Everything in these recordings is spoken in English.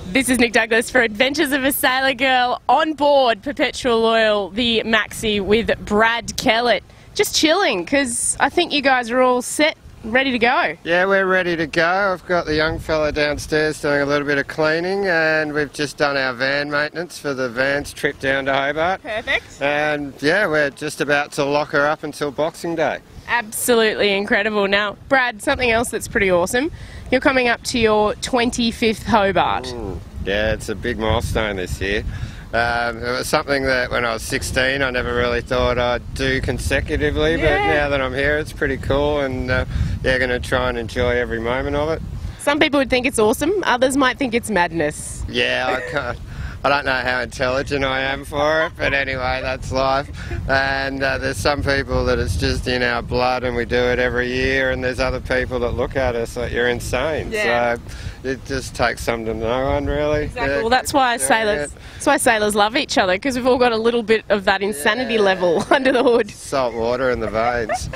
This is Nick Douglas for Adventures of a Sailor Girl on board Perpetual Loyal, the Maxi, with Brad Kellett. Just chilling, because I think you guys are all set, ready to go. Yeah, we're ready to go. I've got the young fella downstairs doing a little bit of cleaning, and we've just done our van maintenance for the van's trip down to Hobart. Perfect. And yeah, we're just about to lock her up until Boxing Day. Absolutely incredible. Now, Brad, something else that's pretty awesome. You're coming up to your 25th Hobart. Yeah, it's a big milestone this year. It was something that when I was 16 I never really thought I'd do consecutively, but now that I'm here it's pretty cool, and going to try and enjoy every moment of it. Some people would think it's awesome, others might think it's madness. Yeah, I don't know how intelligent I am for it, but anyway, that's life. And there's some people that it's just in our blood and we do it every year, and there's other people that look at us like you're insane. Yeah. So it just takes some to know one, really. Exactly. Yeah, well, that's why sailors love each other, because we've all got a little bit of that insanity level under the hood. Salt water in the veins.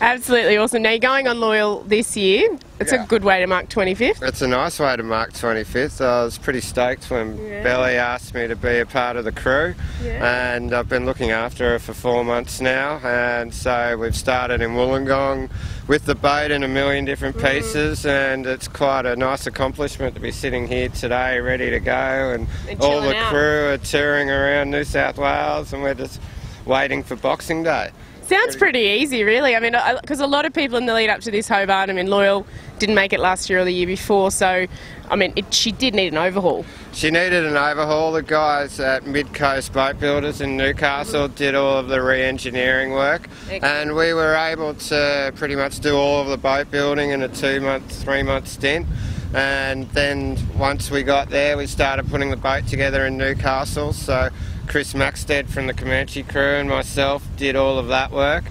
Absolutely awesome. Now, you're going on Loyal this year. It's a good way to mark 25th. It's a nice way to mark 25th. I was pretty stoked when Belly asked me to be a part of the crew, and I've been looking after her for 4 months now, and so we've started in Wollongong with the boat in a million different pieces, and it's quite a nice accomplishment to be sitting here today ready to go, and all the crew are touring around New South Wales, and we're just waiting for Boxing Day. Sounds pretty easy, really. I mean, because a lot of people in the lead up to this Hobart, I mean, Loyal didn't make it last year or the year before, so, I mean, she did need an overhaul. She needed an overhaul. The guys at Mid Coast Boat Builders in Newcastle did all of the re-engineering work. Excellent. And we were able to pretty much do all of the boat building in a 3-month stint. And then once we got there, we started putting the boat together in Newcastle. So Chris Maxted from the Comanche crew and myself did all of that work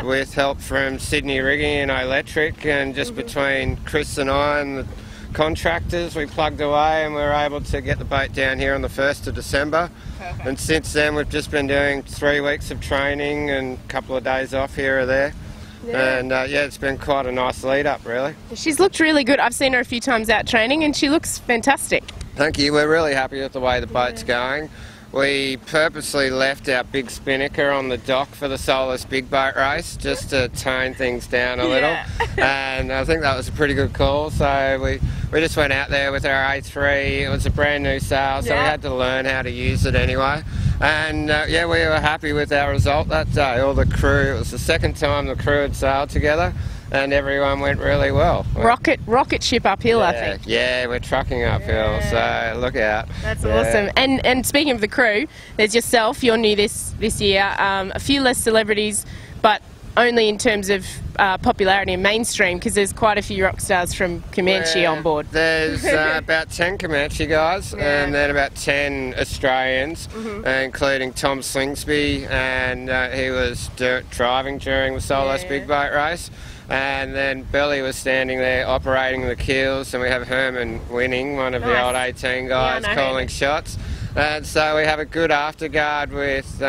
with help from Sydney Rigging and Electric, and just between Chris and I and the contractors we plugged away, and we were able to get the boat down here on the 1st of December. Perfect. And since then we've just been doing 3 weeks of training and a couple of days off here or there. And it's been quite a nice lead up, really. She's looked really good. I've seen her a few times out training and she looks fantastic. Thank you. We're really happy with the way the boat's going. We purposely left our big spinnaker on the dock for the Solus Big Boat Race just to tone things down a little, and I think that was a pretty good call. So we just went out there with our A3. It was a brand new sail, so we had to learn how to use it anyway. And we were happy with our result that day. All the crew, it was the second time the crew had sailed together, and everyone went really well. Rocket ship uphill, I think. Yeah, we're trucking uphill, so look out. That's awesome. And speaking of the crew, there's yourself, you're new this year, a few less celebrities, but only in terms of popularity and mainstream, because there's quite a few rock stars from Comanche on board. There's about 10 Comanche guys, and then about 10 Australians, including Tom Slingsby, and he was driving during the Solos Big Boat Race. And then Belly was standing there operating the keels, and we have Herman Winning, one of the old 18 guys, calling shots. And so we have a good afterguard with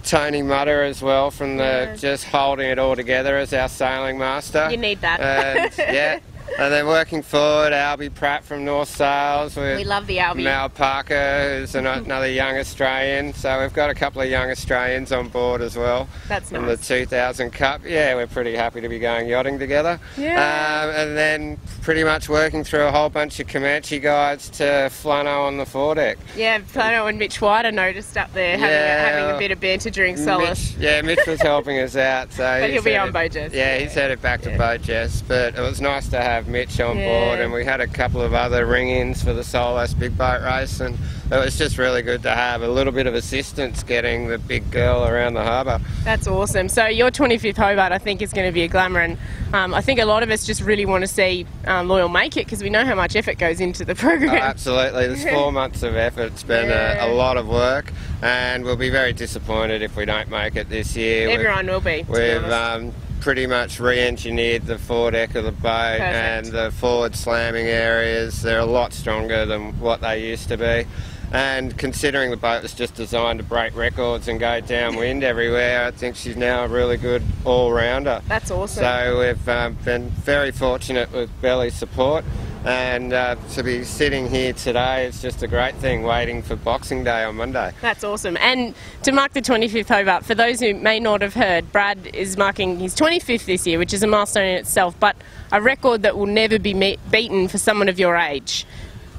Tony Mutter as well, from the just holding it all together as our sailing master. You need that. And, and then working forward, Albie Pratt from North Sails. We love the Albie. Mal Parker, who's another young Australian. So we've got a couple of young Australians on board as well. That's nice. From the 2000 Cup. Yeah, we're pretty happy to be going yachting together. And then pretty much working through a whole bunch of Comanche guides to Flano on the foredeck. Yeah, Flano and Mitch White I noticed up there having a bit of banter during Solus. Mitch was helping us out. So but he'll be on Boat Jess. Yeah, he's headed back to Boat Jess. But it was nice to have Mitch on board, and we had a couple of other ring-ins for the Solos Big Boat Race, and it was just really good to have a little bit of assistance getting the big girl around the harbour. That's awesome. So your 25th Hobart, I think, is going to be a glamour, and I think a lot of us just really want to see Loyal make it, because we know how much effort goes into the program. Oh, absolutely. There's 4 months of effort. It's been a lot of work, and we'll be very disappointed if we don't make it this year. Everyone will be, to be honest. Pretty much re-engineered the foredeck of the boat, and the forward slamming areas. They're a lot stronger than what they used to be. And considering the boat was just designed to break records and go downwind everywhere, I think she's now a really good all-rounder. That's awesome. So we've been very fortunate with Belly's support, And to be sitting here today is just a great thing, waiting for Boxing Day on Monday. That's awesome. And to mark the 25th Hobart, for those who may not have heard, Brad is marking his 25th this year, which is a milestone in itself, but a record that will never be beaten for someone of your age.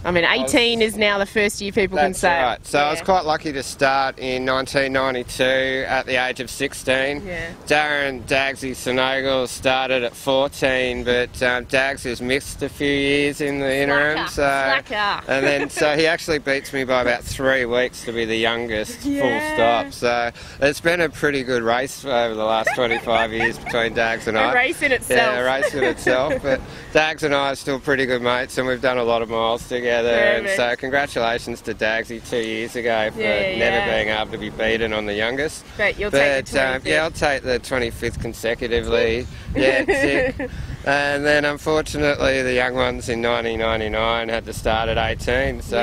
I mean, 18 is now the first year people can say. That's right. So I was quite lucky to start in 1992 at the age of 16. Yeah. Darren Dagsy Sonogle started at 14, but Dags has missed a few years in the interim. Slacker. And then, so he actually beats me by about 3 weeks to be the youngest, full stop. So it's been a pretty good race over the last 25 years between Dags and I. A race in itself. Yeah, a race in itself. But Dags and I are still pretty good mates, and we've done a lot of miles together. And so congratulations to Dagsy 2 years ago for never being able to be beaten on the youngest. But you'll take the 25th. Yeah, I'll take the 25th consecutively. Yeah, sick. And then unfortunately the young ones in 1999 had to start at 18, so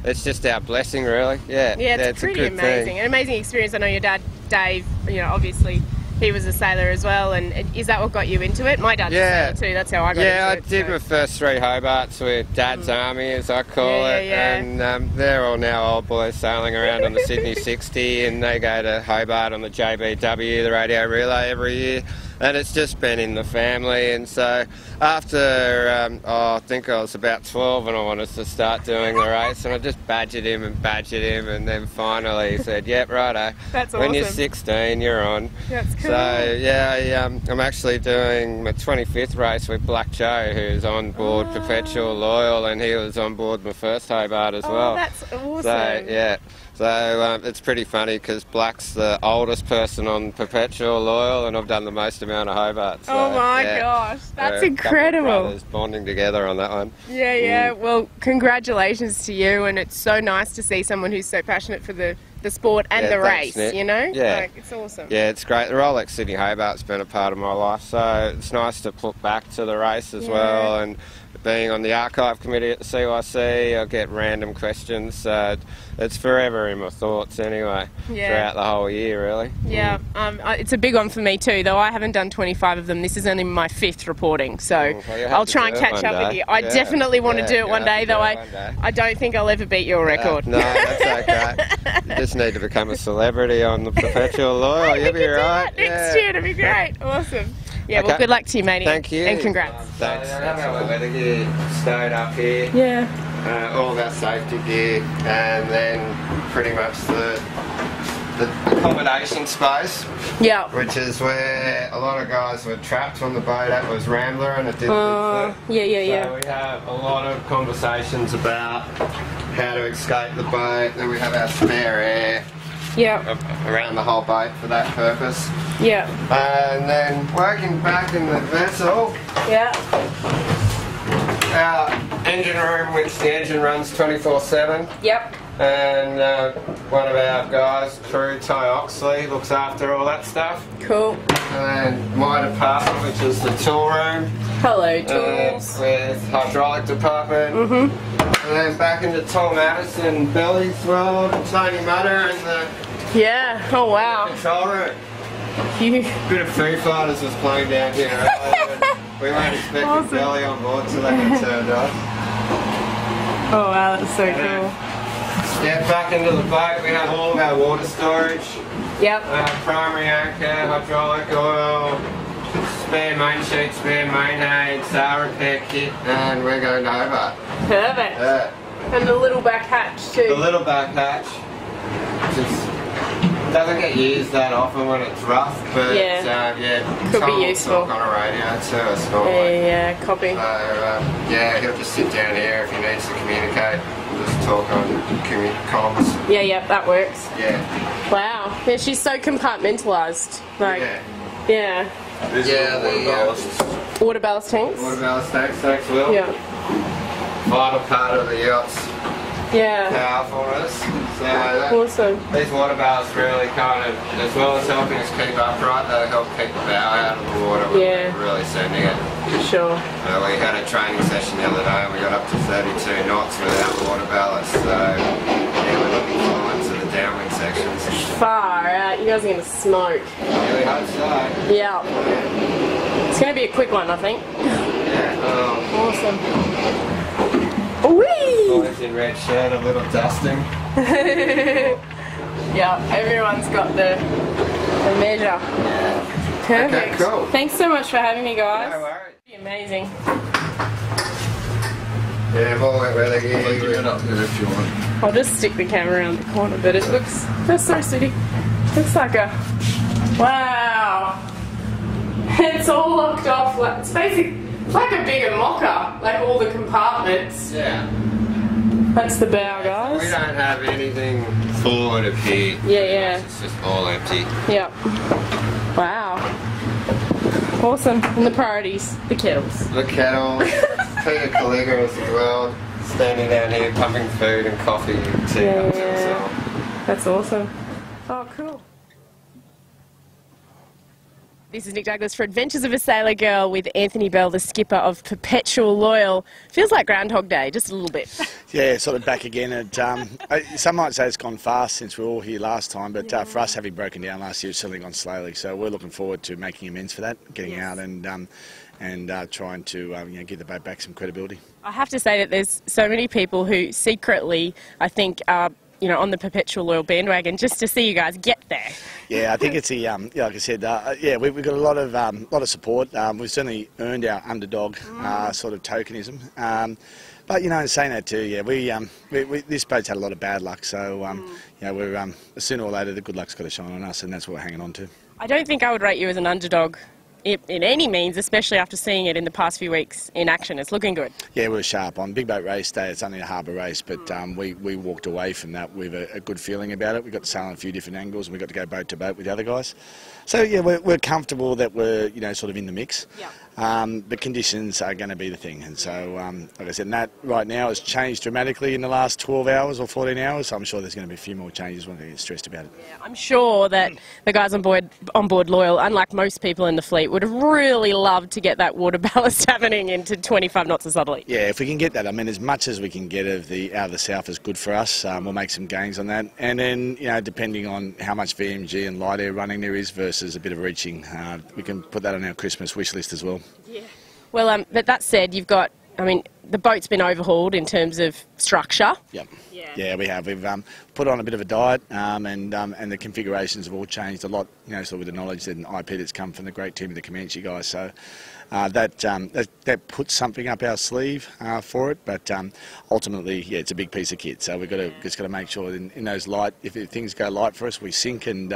it's just our blessing really. Yeah, it's pretty amazing. An amazing experience. I know your dad, Dave, obviously he was a sailor as well, and is that what got you into it? My dad's a sailor too, that's how I got into it. Yeah, I did my first 3 Hobarts with Dad's Army, as I call it, and they're all now old boys sailing around on the Sydney 60, and they go to Hobart on the JBW, the radio relay, every year. And it's just been in the family, and so after, I think I was about 12 and I wanted to start doing the race, and I just badgered him, and then finally he said, yep, righto. That's awesome. When you're 16, you're on. That's cool. So, yeah, I'm actually doing my 25th race with Black Joe, who's on board Perpetual Loyal, and he was on board my first Hobart as well. That's awesome. So, yeah. So it's pretty funny because Black's the oldest person on Perpetual Loyal, and I've done the most amount of Hobart. So, oh my gosh, that's incredible. A couple of brothers bonding together on that one. Yeah. Well, congratulations to you, and it's so nice to see someone who's so passionate for the sport and the race, Nick. Yeah. Like, it's awesome. Yeah, it's great. The Rolex Sydney Hobart's been a part of my life, so it's nice to put back to the race as well, and being on the archive committee at the CYC, I get random questions. It's forever in my thoughts anyway, throughout the whole year really. Yeah, it's a big one for me too, though I haven't done 25 of them. This is only my 5th reporting, so I'll try and catch up with you. I definitely want to do it one day, though I don't think I'll ever beat your record. No, that's okay. You just need to become a celebrity on the Perpetual Loyal, you'll be right. Next year, it'll be great. Awesome. Yeah, well, good luck to you, matey. Thank you. And congrats. Thanks. I have our weather gear stowed up here. Yeah. All of our safety gear, and then pretty much the accommodation space. Yeah. Which is where a lot of guys were trapped on the boat. That was Rambler, and it didn't. Yeah. So we have a lot of conversations about how to escape the boat. Then we have our spare air. Around the whole boat for that purpose. And then working back in the vessel. Our engine room, which the engine runs 24/7. And one of our guys, crew, Ty Oxley, looks after all that stuff. Cool. And my department, which is the tool room. Hello, tools. With hydraulic department. And then back into Tom Addison, Billy's world, Tony Mutter, and the oh wow. Control room. Bit of Foo Fighters was playing down here earlier. We weren't expecting Billy on board till they got turned off. Oh wow, that's so cool. Back into the boat, we have all of our water storage. Primary anchor, hydraulic oil, spare main sheet, spare main aid, sail repair kit, and we're going to Hobart. Perfect. And the little back hatch too. The little back hatch. Just doesn't get used that often when it's rough, but could be useful. Talk on a radio to us copy. So he'll just sit down here if he needs to communicate. We'll just talk on comms. Yeah, that works. Wow. Yeah, she's so compartmentalised. Like, the water ballast tanks. Water ballast tanks, thanks Will. Vital part of the yacht's powerfulness. So awesome. These water ballasts really kind of, as well as helping us keep upright, they help keep the bow out of the water when we're really sending it. For sure. We had a training session the other day and we got up to 32 knots without water ballast, so we're looking forward to the downwind sections. Far out, you guys are going to smoke. Really hope so. It's going to be a quick one, I think. Awesome. Whee! Boys in red shirt, a little dusting. Yeah, everyone's got the measure. Yeah. Perfect. Okay, cool. Thanks so much for having me, guys. No worries. Amazing. Yeah, more really good. I'll bring it up here if you want. I'll just stick the camera around the corner, but it looks, that's so city. Looks like a, wow. It's all locked off, like, it's basically like a bigger mocker, like all the compartments. Yeah. That's the bow, guys. We don't have anything forward of here. Yeah. It's just all empty. Yep. Wow. Awesome. And the priorities, the kettles. The kettle, Peter Caligula's as well, standing down here pumping food and coffee and tea up there as well. That's awesome. Oh, cool. This is Nick Douglas for Adventures of a Sailor Girl with Anthony Bell, the skipper of Perpetual Loyal. Feels like Groundhog Day, just a little bit. Yeah, sort of back again. Some might say it's gone fast since we were all here last time, but for us, having broken down last year, it's certainly gone slowly. So we're looking forward to making amends for that, getting out and trying to give the boat back some credibility. I have to say that there's so many people who secretly, I think, are on the Perpetual Loyal bandwagon just to see you guys get there. Yeah, I think it's like I said, we've got a lot of support. We've certainly earned our underdog sort of tokenism. But in saying that too, this boat's had a lot of bad luck. So we're sooner or later the good luck's got to shine on us, and that's what we're hanging on to. I don't think I would rate you as an underdog in any means, especially after seeing it in the past few weeks in action. It's looking good. Yeah, we were sharp on Big Boat Race Day. It's only a harbour race, but we walked away from that with a good feeling about it. We got to sail on a few different angles, and we got to go boat to boat with the other guys. So yeah, we're comfortable that we're sort of in the mix. Yeah. The conditions are going to be the thing, and so like I said, that right now has changed dramatically in the last 12 hours or 14 hours. So I'm sure there's going to be a few more changes. We're going to get stressed about it. Yeah, I'm sure that the guys on board Loyal, unlike most people in the fleet, would have really loved to get that water ballast happening into 25 knots of southerly. Yeah, if we can get that, I mean, as much as we can get out of the south is good for us. We'll make some gains on that, and then depending on how much VMG and light air running there is versus a bit of reaching, we can put that on our Christmas wish list as well. Yeah. Well, but that said, you've got, the boat's been overhauled in terms of structure. Yep. Yeah, we have. We've put on a bit of a diet, and the configurations have all changed a lot. Sort of with the knowledge and IP that's come from the great team of the Comanche guys. So that puts something up our sleeve for it. But ultimately, yeah, it's a big piece of kit. So we've just got to make sure in those light, if things go light for us, we sink, and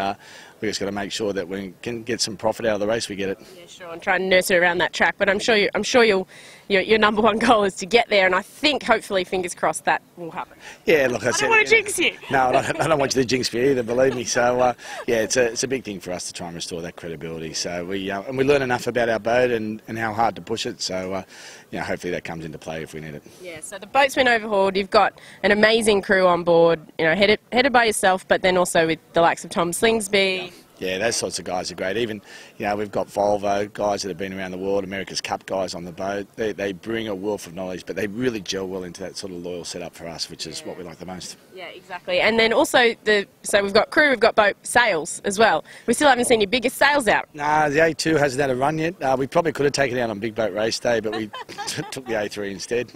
we just got to make sure that we can get some profit out of the race. We get it. Yeah, sure, and try and nurse it around that track. But I'm sure your number one goal is to get there, and I think hopefully, fingers crossed, that will happen. Yeah, look, I don't want to jinx you. No, I don't want you to jinx me either. Believe me. So yeah, it's a big thing for us to try and restore that credibility. So we learn enough about our boat and how hard to push it. So hopefully that comes into play if we need it. Yeah. So the boat's been overhauled. You've got an amazing crew on board. Headed by yourself, but then also with the likes of Tom Slingsby. Yeah, those sorts of guys are great. Even, we've got Volvo guys that have been around the world, America's Cup guys on the boat. They bring a wealth of knowledge, but they really gel well into that sort of loyal setup for us, which is what we like the most. Yeah, exactly. And then also, so we've got crew, we've got boat sails as well. We still haven't seen your biggest sails out. Nah, the A2 hasn't had a run yet. We probably could have taken it out on Big Boat Race Day, but we took the A3 instead.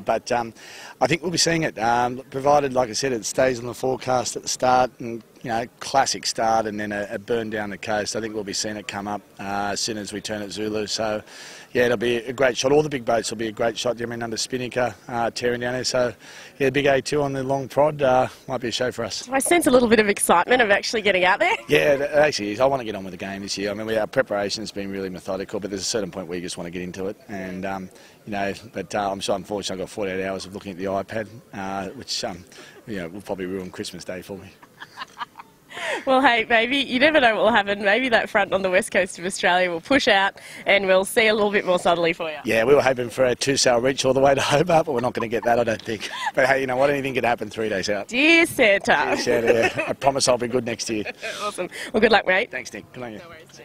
But I think we'll be seeing it, provided, like I said, it stays on the forecast at the start, and classic start and then a burn down the coast. I think we'll be seeing it come up as soon as we turn at Zulu. So, yeah, it'll be a great shot. All the big boats will be a great shot. Under Spinnaker, tearing down there. So, yeah, big A2 on the long prod might be a show for us. I sense a little bit of excitement of actually getting out there. Yeah, it actually is. I want to get on with the game this year. Our preparation's been really methodical, but there's a certain point where you just want to get into it. And, but I'm sure, unfortunately, I've got 48 hours of looking at the iPad, which, will probably ruin Christmas Day for me. Well, hey, maybe, you never know what will happen. Maybe that front on the west coast of Australia will push out and we'll see a little bit more southerly for you. Yeah, we were hoping for a 2-sail reach all the way to Hobart, but we're not going to get that, I don't think. But hey, anything can happen 3 days out. Dear Santa. Dear Santa, yeah. I promise I'll be good next year. Awesome. Well, good luck, mate. Thanks, Nick. Good on you. No worries,